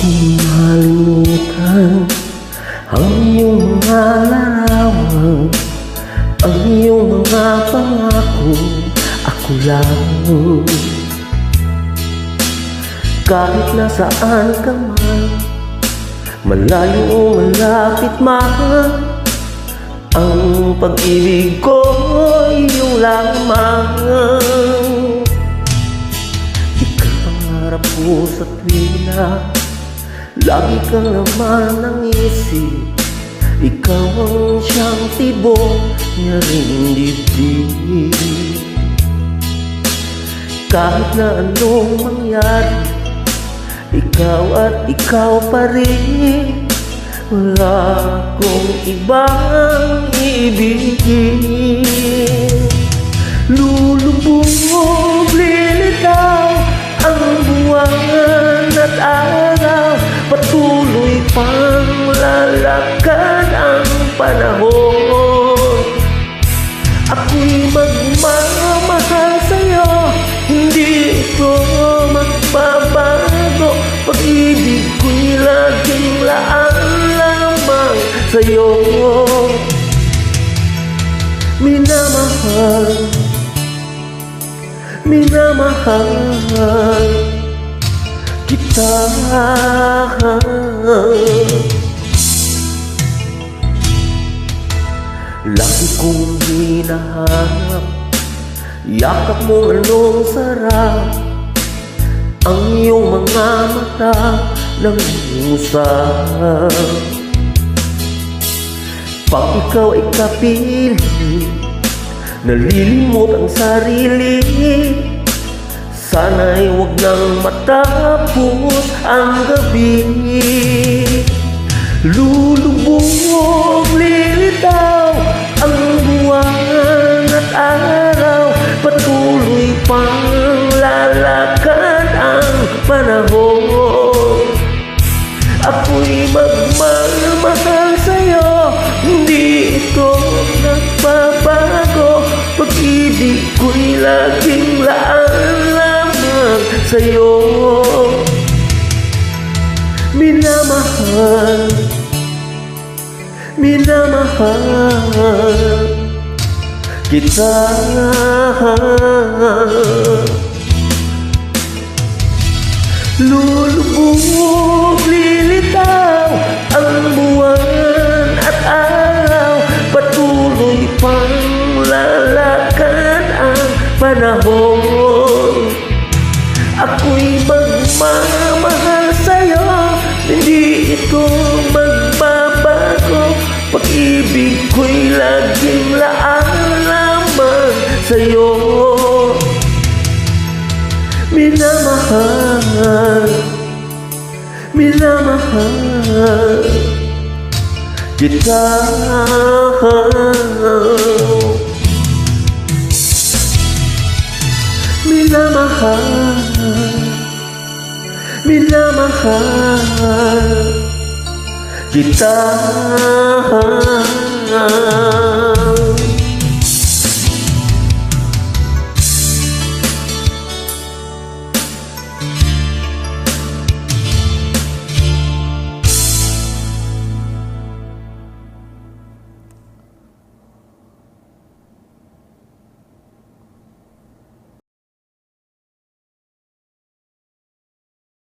Malimutan ang iyong mga larawan, ang iyong mga pangako, ako lang. Kahit nasaan ka man, malayo o malapit man, ang pag-ibig ko iyong lamang. Ikaharap ko sa tuwina, lagi kang laman ng isip. Ikaw ang siyang tibok niya rin dibdib. Kahit na anong mangyari, ikaw at ikaw pa rin. Wala akong ibang ibigin. Lulubog, lilitaw ang buwan at araw, patuloy pang lalakad ang panahon. Ako'y magmamahal sa'yo, hindi ito magbabago. Pag-ibig ko'y laging laan lamang sa'yo. Minamahal, minamahal kita. Lagi kong hinahanap yakap mo anong sarap, ang iyong mga mata ng usap. Pag ikaw ay kapiling, nalilimot ang sarili. Sana'y huwag nang matapos ang gabi. Lulubog, lilitaw ang buwan at araw, patuloy pang lalakad ang panahon. Ako'y magmamahal sa'yo, hindi ito nagbabago. Pag-ibig ko'y laging laan lamang sa'yo. Minamahal, minamahal kita. Lulubog, lilitaw ang buwan at araw, patuloy pang lalakad ang panahon. Ako'y magmamahal sa'yo, hindi ito magbabago. Pag-ibig ko'y laging laan lamang sa'yo. Minamahal, minamahal kita. Minamahal, minamahal kita.